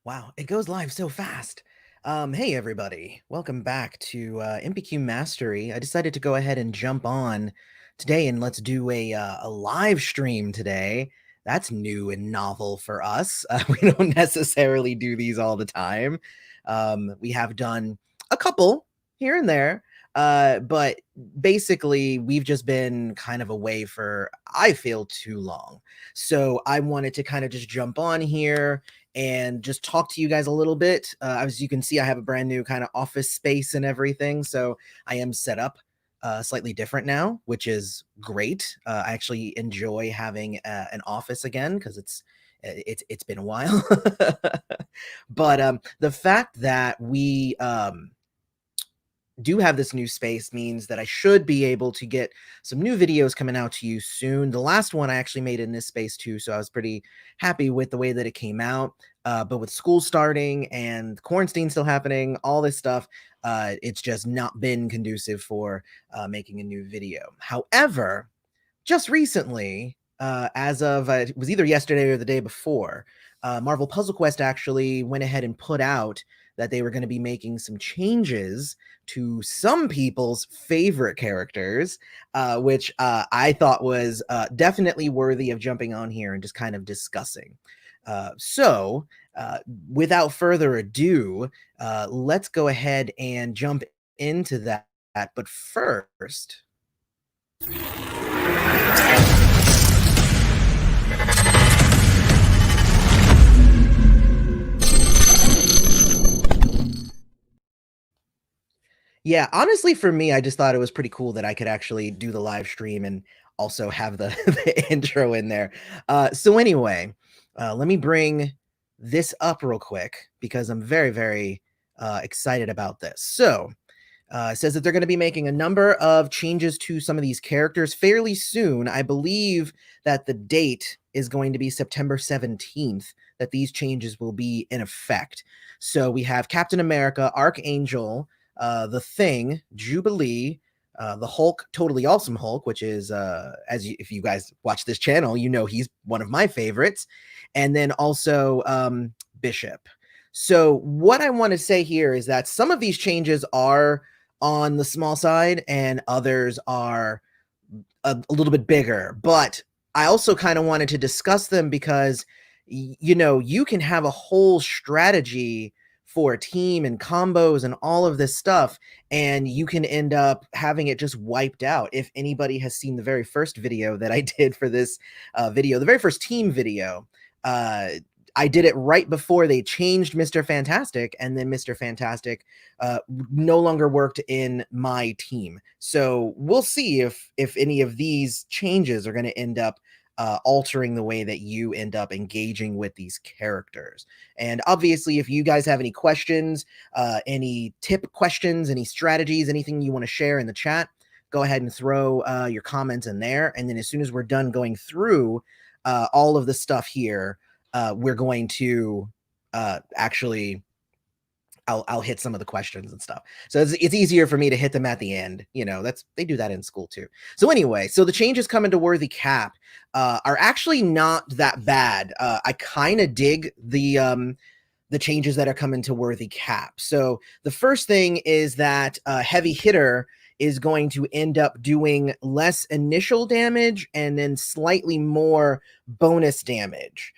Wow, it goes live so fast. Hey everybody, welcome back to MPQ Mastery. I decided to go ahead and jump on today and let's do a live stream today. That's new and novel for us. We don't necessarily do these all the time. We have done a couple here and there, but basically we've just been kind of away for, I feel, too long. So I wanted to kind of just jump on here and just talk to you guys a little bit. As you can see, I have a brand new kind of office space and everything. So I am set up slightly different now, which is great. I actually enjoy having an office again because it's been a while. But the fact that we do have this new space means that I should be able to get some new videos coming out to you soon. The last one I actually made in this space too, so I was pretty happy with the way that it came out. But with school starting and quarantine still happening, all this stuff, it's just not been conducive for making a new video. However, just recently, as of it was either yesterday or the day before, Marvel Puzzle Quest actually went ahead and put out that they were going to be making some changes to some people's favorite characters, which I thought was definitely worthy of jumping on here and just kind of discussing. So, without further ado, let's go ahead and jump into that. But first, yeah, honestly, for me, I just thought it was pretty cool that I could actually do the live stream and also have the, the intro in there. So anyway, let me bring this up real quick because I'm very, very excited about this. So it says that they're going to be making a number of changes to some of these characters fairly soon. I believe that the date is going to be September 17th that these changes will be in effect. So we have Captain America, Archangel, the Thing, Jubilee, the Hulk, Totally Awesome Hulk, which is if you guys watch this channel, you know he's one of my favorites, and then also Bishop. So what I want to say here is that some of these changes are on the small side, and others are a little bit bigger. But I also kind of wanted to discuss them because you know you can have a whole strategy for a team and combos and all of this stuff, and you can end up having it just wiped out. If anybody has seen the very first video that I did for this video, the very first team video, I did it right before they changed Mr. Fantastic, and then Mr. Fantastic no longer worked in my team. So we'll see if any of these changes are going to end up altering the way that you end up engaging with these characters. And obviously, if you guys have any questions, any tip questions, any strategies, anything you want to share in the chat, go ahead and throw your comments in there. And then as soon as we're done going through all of the stuff here, we're going to actually I'll hit some of the questions and stuff. So it's easier for me to hit them at the end. You know, they do that in school too. So anyway, so the changes coming to Worthy Cap are actually not that bad. I kind of dig the changes that are coming to Worthy Cap. So the first thing is that Heavy Hitter is going to end up doing less initial damage and then slightly more bonus damage.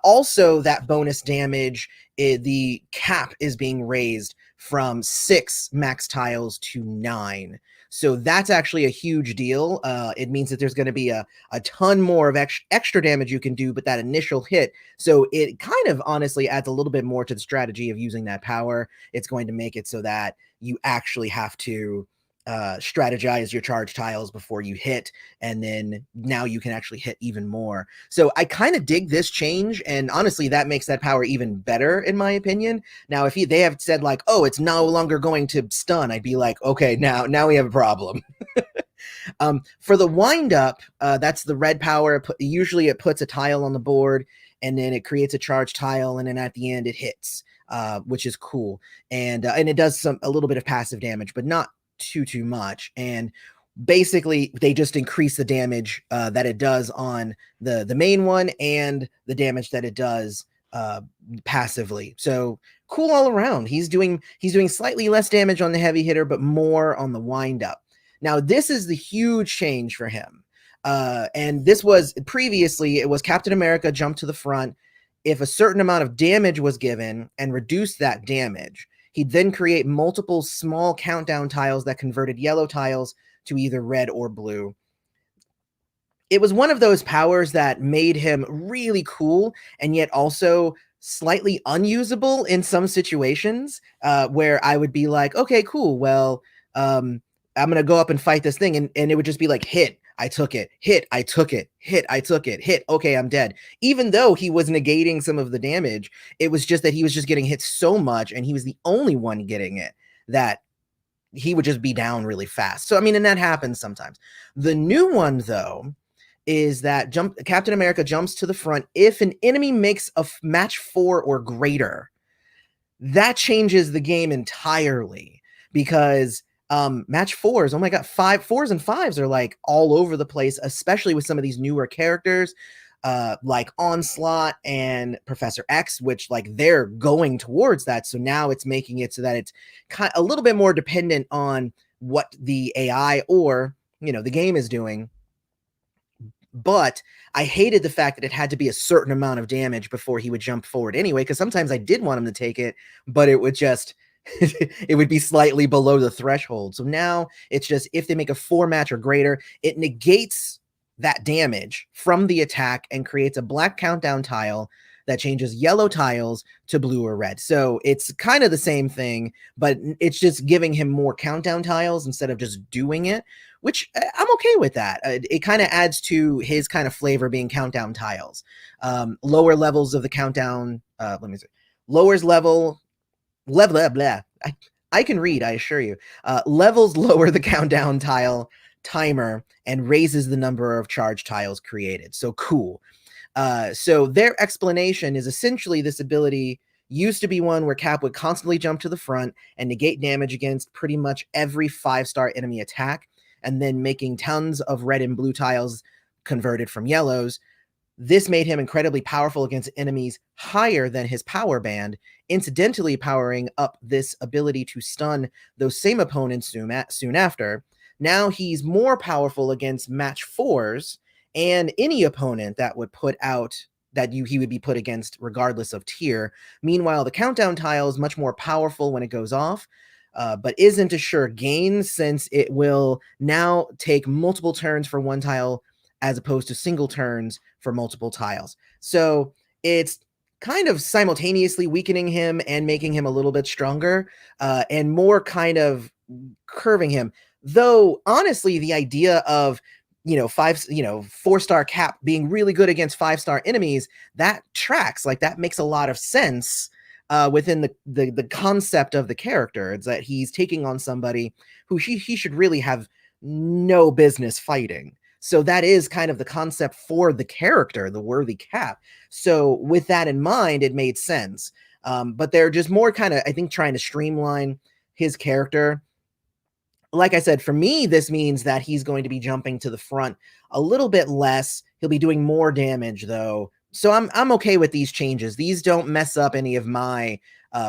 Also, that bonus damage, the cap is being raised from 6 max tiles to 9. So that's actually a huge deal. It means that there's going to be a ton more of extra damage you can do, but that initial hit. So it kind of honestly adds a little bit more to the strategy of using that power. It's going to make it so that you actually have to strategize your charge tiles before you hit, and then now you can actually hit even more. So I kind of dig this change, and honestly that makes that power even better in my opinion. Now if they have said like, oh, it's no longer going to stun, I'd be like, okay, now we have a problem. For the wind up, that's the red power. Usually it puts a tile on the board and then it creates a charge tile, and then at the end it hits, which is cool. And it does a little bit of passive damage, but not too much. And basically they just increase the damage that it does on the main one and the damage that it does uh, passively. So cool all around. He's doing slightly less damage on the heavy hitter, but more on the wind up. Now this is the huge change for him. And this was previously, it was Captain America jumped to the front. If a certain amount of damage was given and reduced that damage, he'd then create multiple small countdown tiles that converted yellow tiles to either red or blue. It was one of those powers that made him really cool and yet also slightly unusable in some situations, where I would be like, okay, cool. Well, I'm going to go up and fight this thing. And it would just be like, hit, I took it, hit, I took it, hit, I took it, hit. Okay, I'm dead. Even though he was negating some of the damage, it was just that he was just getting hit so much and he was the only one getting it that he would just be down really fast. So, I mean, and that happens sometimes. The new one, though, is that Captain America jumps to the front if an enemy makes a match 4 or greater. That changes the game entirely because match 4s, oh my god, 4s and 5s are like all over the place, especially with some of these newer characters like Onslaught and Professor X, which like they're going towards that. So now it's making it so that it's kind of a little bit more dependent on what the AI or the game is doing. But I hated the fact that it had to be a certain amount of damage before he would jump forward anyway, because sometimes I did want him to take it, but it would just it would be slightly below the threshold. So now it's just if they make a 4 match or greater, it negates that damage from the attack and creates a black countdown tile that changes yellow tiles to blue or red. So it's kind of the same thing, but it's just giving him more countdown tiles instead of just doing it, which I'm okay with that. It kind of adds to his kind of flavor being countdown tiles. Lower levels of the countdown, let me see, lowers level, blah, blah, blah. I can read, I assure you. Levels lower the countdown tile timer and raises the number of charge tiles created. So cool. So their explanation is essentially this ability used to be one where Cap would constantly jump to the front and negate damage against pretty much every 5-star enemy attack, and then making tons of red and blue tiles converted from yellows. This made him incredibly powerful against enemies higher than his power band, incidentally powering up this ability to stun those same opponents soon after. Now he's more powerful against match 4s and any opponent that would put out he would be put against regardless of tier. Meanwhile, the countdown tile is much more powerful when it goes off, but isn't a sure gain since it will now take multiple turns for one tile as opposed to single turns for multiple tiles. So it's kind of simultaneously weakening him and making him a little bit stronger, and more kind of curving him. Though honestly, the idea of 4-star Cap being really good against 5-star enemies, that tracks. Like that makes a lot of sense within the concept of the character. It's that he's taking on somebody who he should really have no business fighting. So that is kind of the concept for the character, the worthy Cap. So with that in mind, it made sense. But they're just more kind of, I think, trying to streamline his character. Like I said, for me, this means that he's going to be jumping to the front a little bit less. He'll be doing more damage, though. So I'm okay with these changes. These don't mess up any of my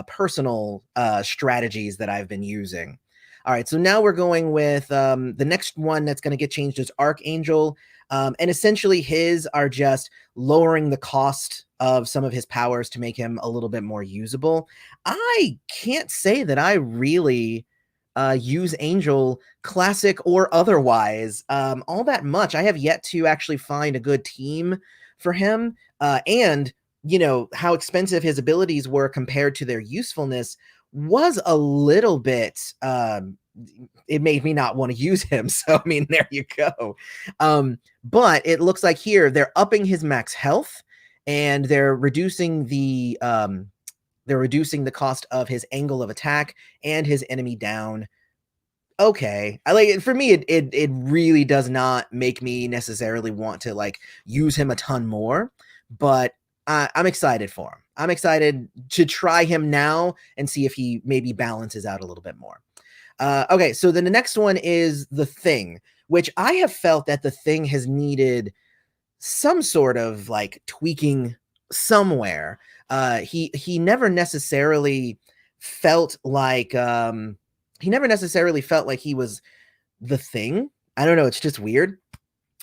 personal strategies that I've been using. All right, so now we're going with the next one that's going to get changed is Archangel. And essentially his are just lowering the cost of some of his powers to make him a little bit more usable. I can't say that I really use Angel, classic or otherwise, all that much. I have yet to actually find a good team for him. And, how expensive his abilities were compared to their usefulness was a little bit, it made me not want to use him. So, I mean, there you go. But it looks like here they're upping his max health and they're reducing the cost of his angle of attack and his enemy down. Okay. I like it. For me, it really does not make me necessarily want to like use him a ton more, but I'm excited for him. I'm excited to try him now and see if he maybe balances out a little bit more. Okay, so then the next one is The Thing, which I have felt that The Thing has needed some sort of like tweaking somewhere. He never necessarily felt like he was the thing. I don't know, it's just weird.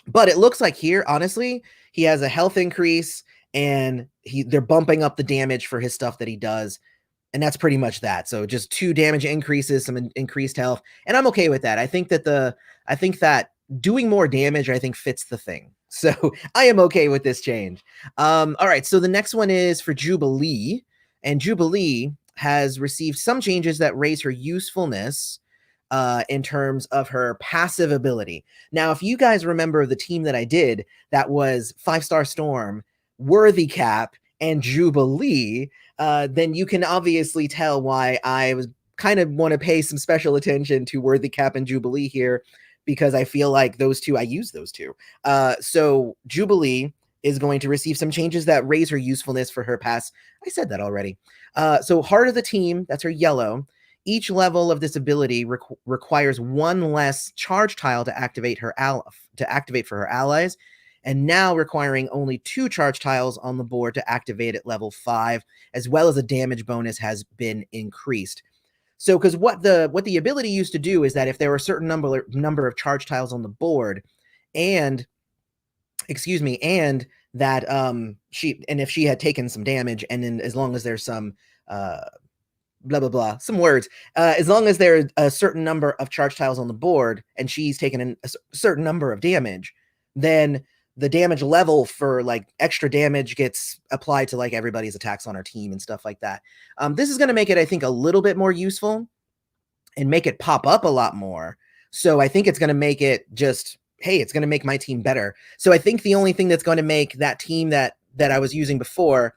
But it looks like here, honestly, he has a health increase and they're bumping up the damage for his stuff that he does. And that's pretty much that. So just 2 damage increases, some increased health, and I'm okay with that. I think that doing more damage, I think, fits the thing. So I am okay with this change. All right, so the next one is for Jubilee, and Jubilee has received some changes that raise her usefulness in terms of her passive ability. Now, if you guys remember the team that I did, that was 5-Star Storm, Worthy Cap, and Jubilee, then you can obviously tell why I was kind of want to pay some special attention to Worthy Cap and Jubilee here, because I feel like those two, I use those two. So Jubilee is going to receive some changes that raise her usefulness for her pass. I said that already. So Heart of the Team, that's her yellow. Each level of this ability requires 1 less charge tile to activate for her allies, and now requiring only 2 charge tiles on the board to activate at level 5, as well as a damage bonus has been increased. So, because what the ability used to do is that if there were a certain number of charge tiles on the board, and that if she had taken some damage, and then as long as there's some blah blah blah, some words, as long as there are a certain number of charge tiles on the board and she's taken a certain number of damage, then the damage level for like extra damage gets applied to like everybody's attacks on her team and stuff like that. This is going to make it, I think, a little bit more useful and make it pop up a lot more. So I think it's going to make it just, hey, it's going to make my team better. So I think the only thing that's going to make that team that I was using before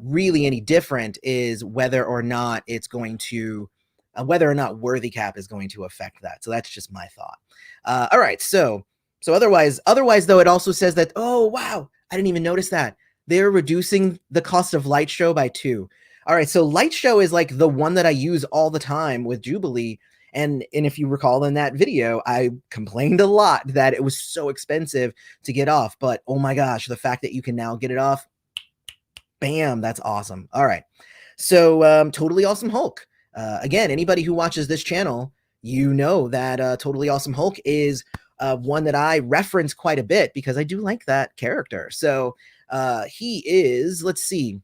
really any different is whether or not Worthy Cap is going to affect that. So that's just my thought. All right, so otherwise though, it also says that, oh wow, I didn't even notice that they're reducing the cost of Light Show by 2. All right, so Light Show is like the one that I use all the time with Jubilee. And if you recall in that video, I complained a lot that it was so expensive to get off. But oh my gosh, the fact that you can now get it off, bam, that's awesome. All right, so Totally Awesome Hulk. Again, anybody who watches this channel, you know that Totally Awesome Hulk is one that I reference quite a bit because I do like that character. So he is, let's see,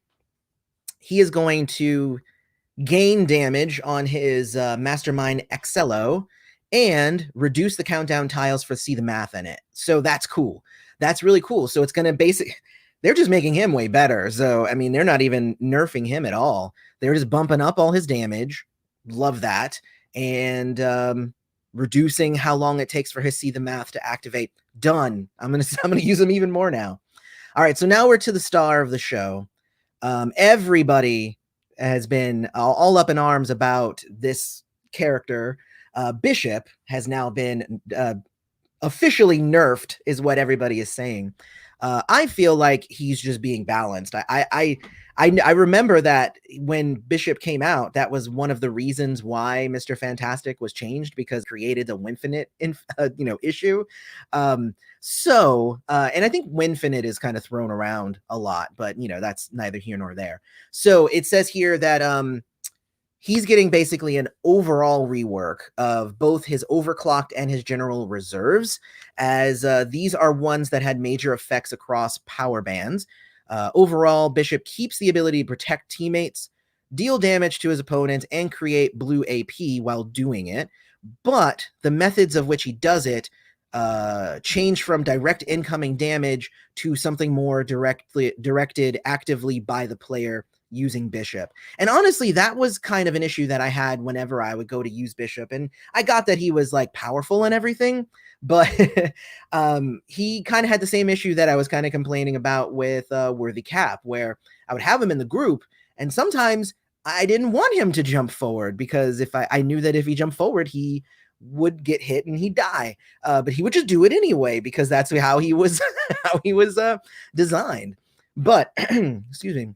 he is going to gain damage on his Mastermind Excello and reduce the countdown tiles for See the Math in it. So that's cool. That's really cool. So it's going to they're just making him way better. So, I mean, they're not even nerfing him at all. They're just bumping up all his damage. Love that. And reducing how long it takes for his See the Math to activate. Done. I'm gonna use him even more now. All right, so now we're to the star of the show. Everybody has been all up in arms about this character. Bishop has now been officially nerfed, is what everybody is saying. I feel like he's just being balanced. I remember that when Bishop came out, that was one of the reasons why Mr. Fantastic was changed, because it created the Winfinite issue. And I think Winfinite is kind of thrown around a lot, but that's neither here nor there. So it says here that he's getting basically an overall rework of both his overclocked and his general reserves, as these are ones that had major effects across power bands. Overall, Bishop keeps the ability to protect teammates, deal damage to his opponents, and create blue AP while doing it. But the methods of which he does it change from direct incoming damage to something more directed actively by the player using Bishop. And honestly, that was kind of an issue that I had whenever I would go to use Bishop. And I got that he was like powerful and everything, but he kind of had the same issue that I was kind of complaining about with Worthy Cap, where I would have him in the group and sometimes I didn't want him to jump forward, because if I knew that if he jumped forward, he would get hit and he'd die. But he would just do it anyway, because that's how he was designed. But excuse me.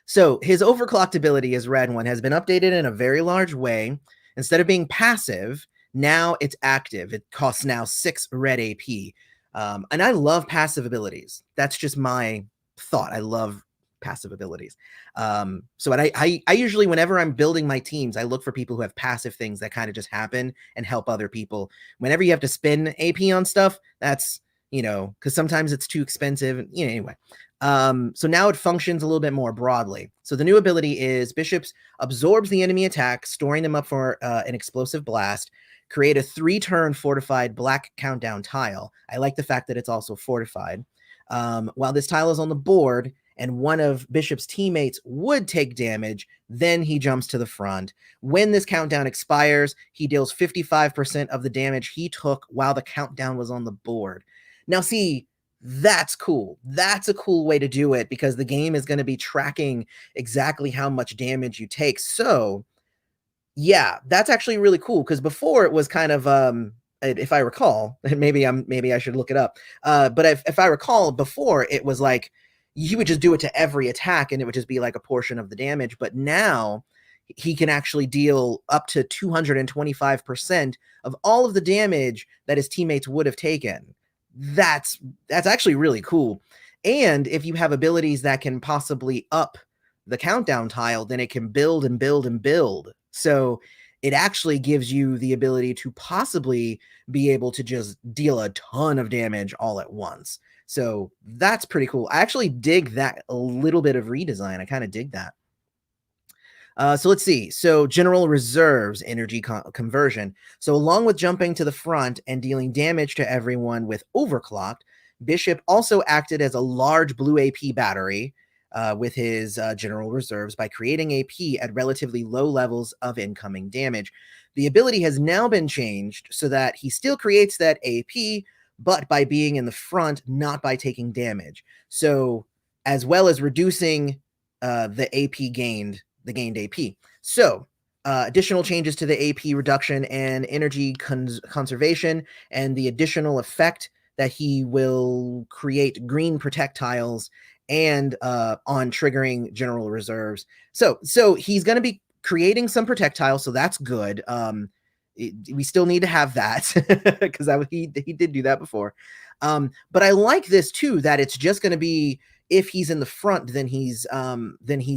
So his overclocked ability as Red One has been updated in a very large way. Instead of being passive, now it's active. It costs now 6 red AP. And I love passive abilities. That's just my thought. I love passive abilities. So what I usually, whenever I'm building my teams, I look for people who have passive things that kind of just happen and help other people. Whenever you have to spend AP on stuff, that's, you know, because sometimes it's too expensive. You know, anyway. So now it functions a little bit more broadly. So the new ability is Bishops absorbs the enemy attack, storing them up for an explosive blast. Create a 3-turn fortified black countdown tile. I like the fact that it's also fortified. While this tile is on the board and one of Bishop's teammates would take damage, then he jumps to the front. When this countdown expires, he deals 55% of the damage he took while the countdown was on the board. Now, see, that's cool. That's a cool way to do it because the game is going to be tracking exactly how much damage you take. So, yeah, that's actually really cool because before it was kind of if I recall, maybe I should look it up. But if I recall, before it was like he would just do it to every attack and it would just be like a portion of the damage. But now he can actually deal up to 225% of all of the damage that his teammates would have taken. That's actually really cool. And if you have abilities that can possibly up the countdown tile, then it can build and build and build. So it actually gives you the ability to possibly be able to just deal a ton of damage all at once. So that's pretty cool. I actually dig that a little bit of redesign. I kind of dig that. So let's see. So general reserves energy conversion. So along with jumping to the front and dealing damage to everyone with overclocked, Bishop also acted as a large blue AP battery with his general reserves by creating AP at relatively low levels of incoming damage. The ability has now been changed so that he still creates that AP, but by being in the front, not by taking damage. So as well as reducing the AP gained AP. So additional changes to the AP reduction and energy conservation, and the additional effect that he will create green protectiles and on triggering general reserves. So he's going to be creating some projectiles, so that's good. We still need to have that because he did do that before. But I like this too, that it's just going to be if he's in the front, then he's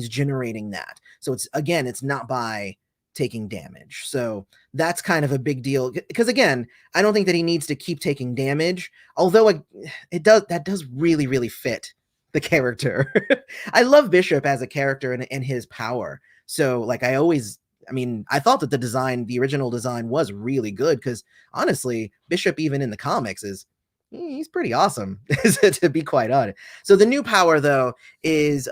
generating that. So it's not by taking damage. So that's kind of a big deal because again, I don't think that he needs to keep taking damage. Although that does really, really fit the character. I love Bishop as a character and his power. So like I thought that the original design was really good because honestly, Bishop even in the comics he's pretty awesome to be quite honest. So the new power though is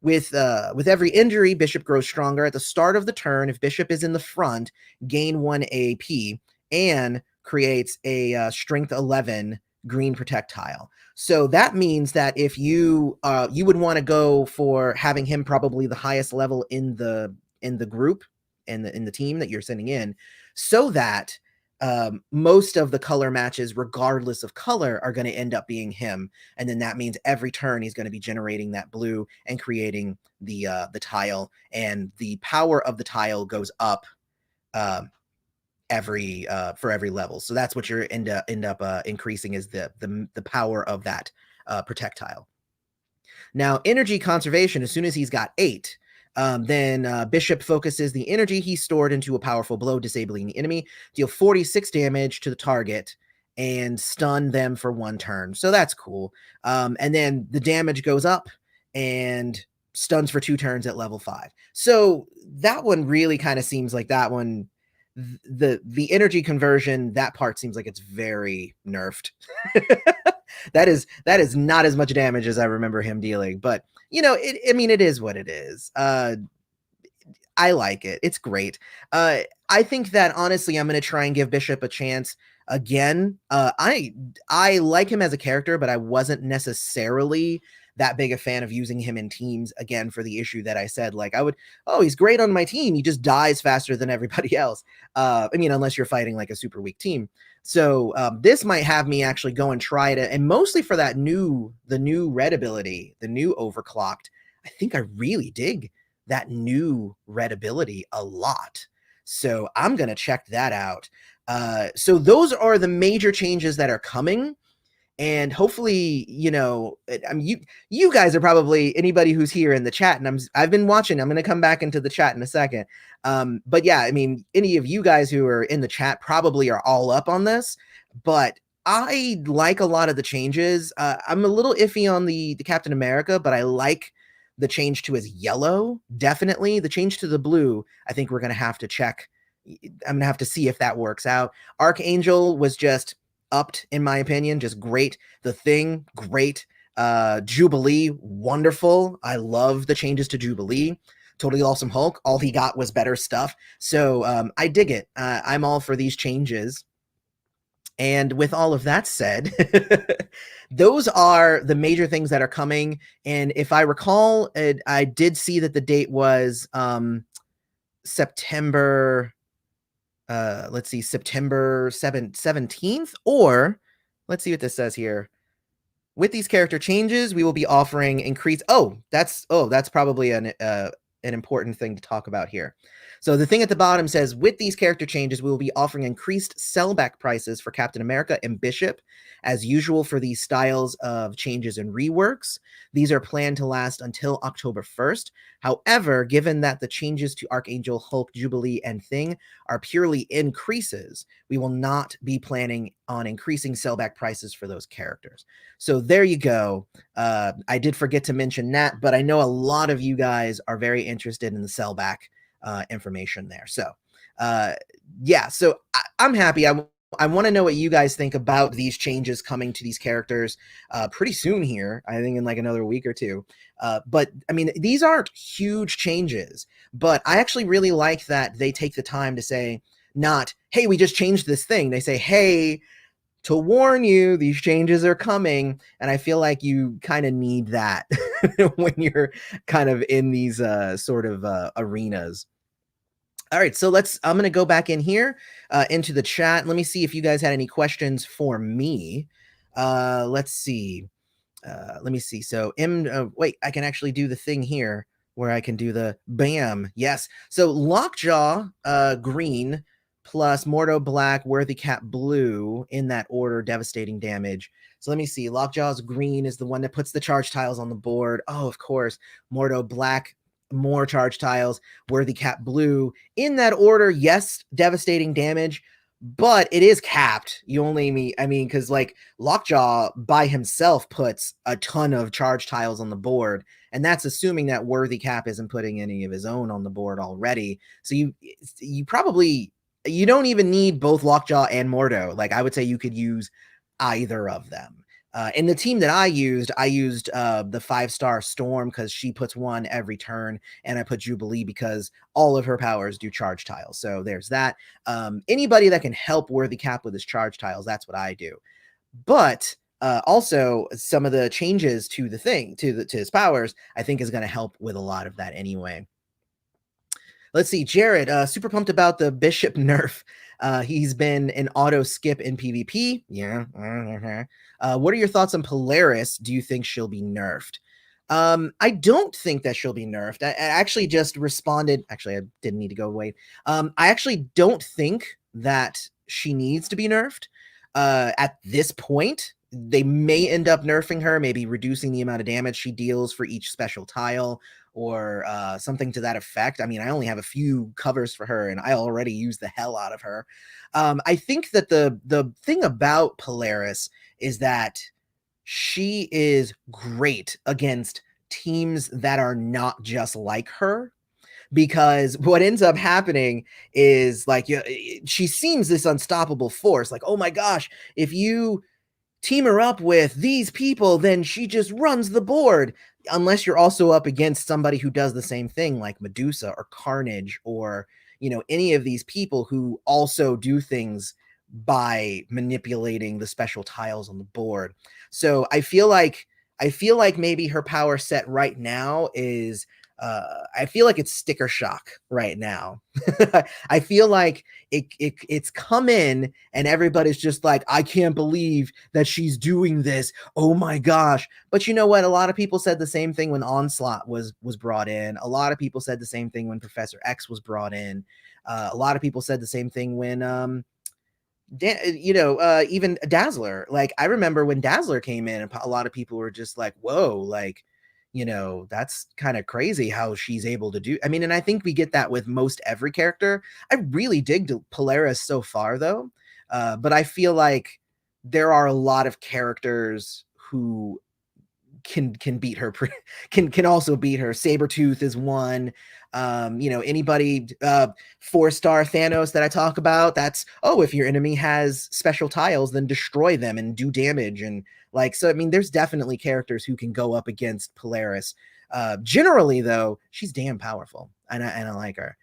with every injury, Bishop grows stronger. At the start of the turn, if Bishop is in the front, gain 1 AP and creates a strength 11 green projectile. So that means that if you would want to go for having him probably the highest level in the group in the team that you're sending in, so that most of the color matches, regardless of color, are going to end up being him. And then that means every turn he's going to be generating that blue and creating the tile, and the power of the tile goes up for every level. So that's what you're end up increasing is the power of that projectile. Now, energy conservation, as soon as he's got 8, then Bishop focuses the energy he stored into a powerful blow, disabling the enemy, deal 46 damage to the target, and stun them for 1 turn. So that's cool. And then the damage goes up and stuns for 2 turns at level 5. So that one really kind of seems like that one, the energy conversion, that part seems like it's very nerfed. That is not as much damage as I remember him dealing, but it is what it is. I like it. It's great. I think that honestly, I'm going to try and give Bishop a chance again. I like him as a character, but I wasn't necessarily that big a fan of using him in teams again for the issue that I said. Like he's great on my team. He just dies faster than everybody else. Unless you're fighting like a super weak team. So this might have me actually go and try it, and mostly for the new red ability, the new overclocked. I think I really dig that new red ability a lot. So I'm going to check that out. So those are the major changes that are coming. And hopefully, I mean, you guys are probably anybody who's here in the chat, and I've been watching. I'm going to come back into the chat in a second. But yeah, I mean, any of you guys who are in the chat probably are all up on this. But I like a lot of the changes. I'm a little iffy on the Captain America, but I like the change to his yellow. Definitely the change to the blue. I think we're going to have to check. I'm going to have to see if that works out. Archangel was just upped, in my opinion, just great. The Thing, great. Jubilee, wonderful. I love the changes to Jubilee. Totally Awesome Hulk, all he got was better stuff. So I dig it. I'm all for these changes. And with all of that said, those are the major things that are coming. And if I recall, I did see that the date was September let's see, September 17th, or let's see what this says here. With these character changes, we will be offering increased. That's probably an important thing to talk about here. So the thing at the bottom says, with these character changes, we will be offering increased sellback prices for Captain America and Bishop, as usual for these styles of changes and reworks. These are planned to last until October 1st. However, given that the changes to Archangel, Hulk, Jubilee, and Thing are purely increases, we will not be planning on increasing sellback prices for those characters. So there you go. I did forget to mention that, but I know a lot of you guys are very interested in the sellback information there. So yeah, so I'm happy. I want to know what you guys think about these changes coming to these characters pretty soon here. I think in like another week or two. But I mean, these aren't huge changes, but I actually really like that they take the time to say, not, hey, we just changed this thing. They say, hey, to warn you, these changes are coming. And I feel like you kind of need that when you're kind of in these sort of arenas. All right, so I'm going to go back in here into the chat. Let me see if you guys had any questions for me. Let's see. Let me see. So wait, I can actually do the thing here where I can do the bam. Yes. So Lockjaw green plus Mordo black, Worthy Cap blue in that order, devastating damage. So let me see. Lockjaw's green is the one that puts the charge tiles on the board. Oh, of course. Mordo black, more charge tiles. Worthy Cap blue in that order. Yes, devastating damage, but it is capped. You only because like Lockjaw by himself puts a ton of charge tiles on the board, and that's assuming that Worthy Cap isn't putting any of his own on the board already. So you probably, you don't even need both Lockjaw and Mordo. Like I would say you could use either of them. In the team that I used the 5-star Storm because she puts one every turn, and I put Jubilee because all of her powers do charge tiles. So there's that. Anybody that can help Worthy Cap with his charge tiles, that's what I do. But also some of the changes to the thing, to his powers, I think is going to help with a lot of that anyway. Let's see, Jared, super pumped about the Bishop nerf. He's been an auto skip in PvP. Yeah. What are your thoughts on Polaris? Do you think she'll be nerfed? I don't think that she'll be nerfed. I actually just responded. Actually, I didn't need to go away. I actually don't think that she needs to be nerfed at this point. They may end up nerfing her, maybe reducing the amount of damage she deals for each special tile, or something to that effect. I mean, I only have a few covers for her, and I already use the hell out of her. I think that the thing about Polaris is that she is great against teams that are not just like her, because what ends up happening is like she seems this unstoppable force. Like, oh my gosh, if you team her up with these people, then she just runs the board. Unless you're also up against somebody who does the same thing, like Medusa or Carnage, or any of these people who also do things by manipulating the special tiles on the board. So I feel like maybe her power set right now is I feel like it's sticker shock right now. I feel like it's come in and everybody's just like, I can't believe that she's doing this. Oh my gosh. But you know what? A lot of people said the same thing when Onslaught was brought in. A lot of people said the same thing when Professor X was brought in. A lot of people said the same thing when even Dazzler. Like, I remember when Dazzler came in, and a lot of people were just like, "Whoa!" Like, that's kind of crazy how she's able to do. I mean, and I think we get that with most every character. I really dig Polaris so far, though, but I feel like there are a lot of characters who can beat her can also beat her. Sabretooth is one. Anybody 4-star Thanos that I talk about, that's, oh, if your enemy has special tiles, then destroy them and do damage. And like, so I mean, there's definitely characters who can go up against Polaris. Generally though, she's damn powerful, and I like her.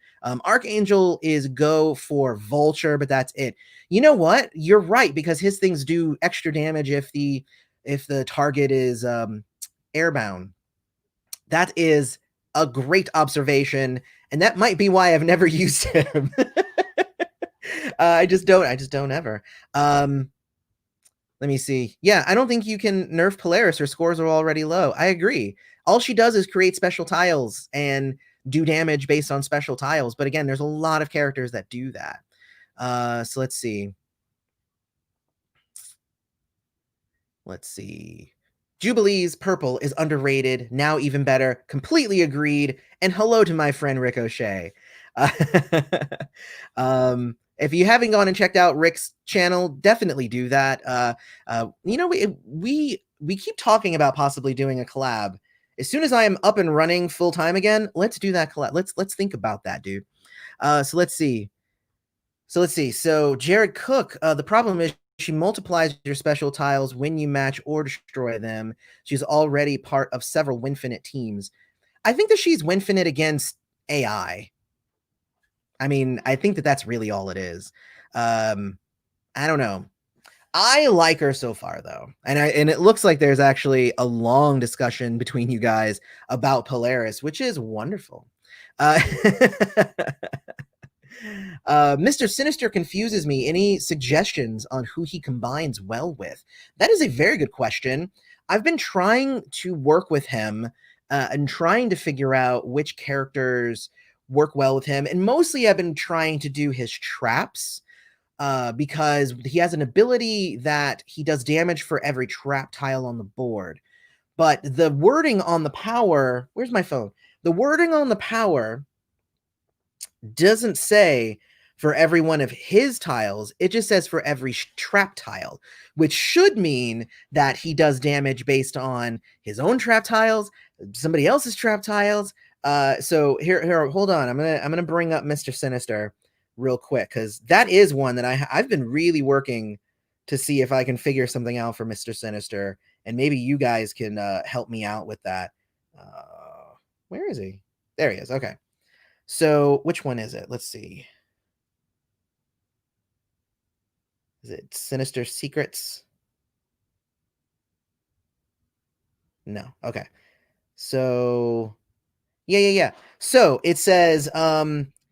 Archangel is go for Vulture, but that's it. You know what? You're right, because his things do extra damage if the target is airbound. That is a great observation, and that might be why I've never used him. I just don't ever. Let me see. Yeah, I don't think you can nerf Polaris. Her scores are already low. I agree. All she does is create special tiles and do damage based on special tiles. But again, there's a lot of characters that do that. So let's see. Let's see. Jubilee's purple is underrated. Now even better. Completely agreed. And hello to my friend Ricochet. Uh, if you haven't gone and checked out Rick's channel, definitely do that. We keep talking about possibly doing a collab. As soon as I am up and running full time again, let's do that collab. Let's think about that, dude. So let's see. So Jared Cook, the problem is she multiplies your special tiles when you match or destroy them. She's already part of several Winfinite teams. I think that she's Winfinite against AI. I mean, I think that that's really all it is. I don't know. I like her so far though. And it looks like there's actually a long discussion between you guys about Polaris, which is wonderful. Mr. Sinister confuses me. Any suggestions on who he combines well with? That is a very good question. I've been trying to work with him and trying to figure out which characters work well with him. And mostly I've been trying to do his traps because he has an ability that he does damage for every trap tile on the board. But the wording on the power, where's my phone? The wording on the power doesn't say for every one of his tiles. It just says for every trap tile, which should mean that he does damage based on his own trap tiles, somebody else's trap tiles. So here, hold on. I'm gonna bring up Mr. Sinister real quick, because that is one that I've been really working to see if I can figure something out for Mr. Sinister, and maybe you guys can help me out with that. Where is he? There he is. Okay. So which one is it? Let's see. Is it Sinister Secrets? No. Okay. So yeah. So it says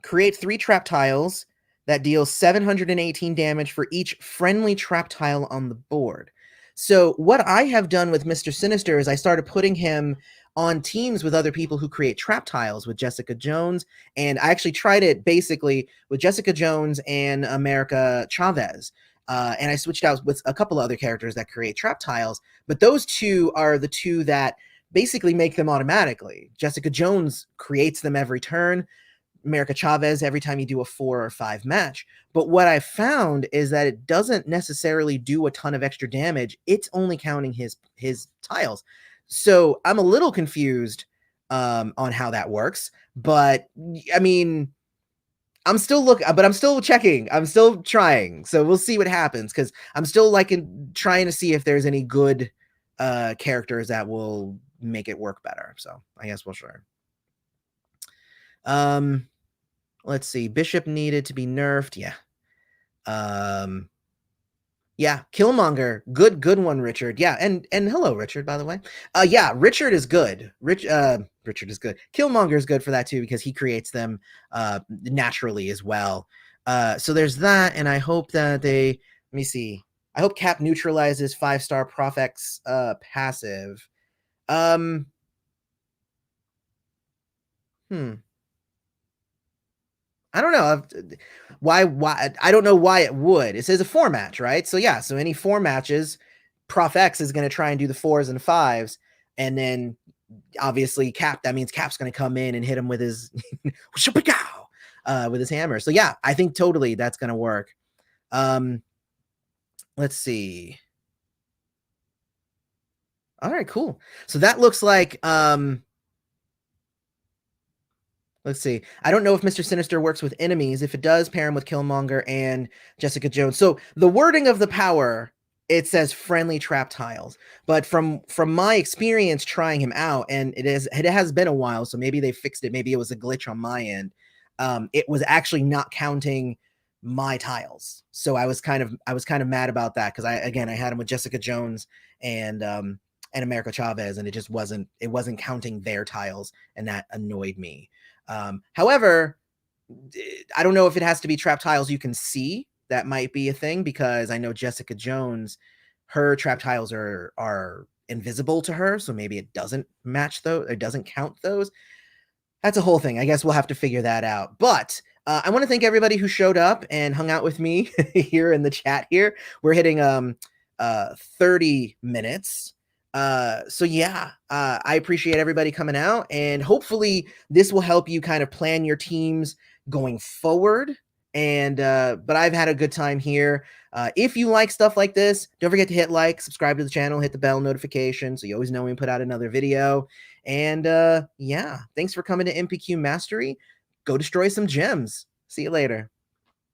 create 3 trap tiles that deal 718 damage for each friendly trap tile on the board. So what I have done with Mr. Sinister is I started putting him on teams with other people who create trap tiles with Jessica Jones. And I actually tried it basically with Jessica Jones and America Chavez. And I switched out with a couple of other characters that create trap tiles. But those two are the two that basically make them automatically. Jessica Jones creates them every turn. America Chavez every time you do a 4 or 5 match. But what I found is that it doesn't necessarily do a ton of extra damage. It's only counting his tiles. So I'm a little confused on how that works. But I mean, I'm still checking. I'm still trying. So we'll see what happens, because I'm still trying to see if there's any good characters that will make it work better. So I guess we'll try. Let's see. Bishop needed to be nerfed. Yeah. Yeah, Killmonger, good one, Richard. Yeah, and hello, Richard, by the way. Yeah, Richard is good. Richard is good. Killmonger is good for that too, because he creates them naturally as well. So there's that, and I hope that they, let me see. I hope Cap neutralizes 5-star Profex passive. I don't know. Why? I don't know why it would. It says a 4 match, right? So yeah, so any 4 matches, Prof X is going to try and do the 4s and 5s, and then obviously Cap. That means Cap's going to come in and hit him with his with his hammer. So yeah, I think totally that's going to work. Let's see. All right, cool. So that looks like let's see. I don't know if Mr. Sinister works with enemies. If it does, pair him with Killmonger and Jessica Jones. So the wording of the power, it says friendly trap tiles. But from my experience trying him out, and it has been a while, so maybe they fixed it. Maybe it was a glitch on my end. It was actually not counting my tiles. So I was kind of mad about that because I had him with Jessica Jones and America Chavez, and it wasn't counting their tiles, and that annoyed me. However, I don't know if it has to be trap tiles you can see. That might be a thing because I know Jessica Jones, her trap tiles are invisible to her, so maybe it doesn't match those, it doesn't count those. That's a whole thing. I guess we'll have to figure that out. But I want to thank everybody who showed up and hung out with me here in the chat here. We're hitting 30 minutes. So yeah, I appreciate everybody coming out, and hopefully this will help you kind of plan your teams going forward. And but I've had a good time here. If you like stuff like this, don't forget to hit like, subscribe to the channel, hit the bell notification so you always know when we put out another video. And yeah, thanks for coming to MPQ Mastery. Go destroy some gems. See you later.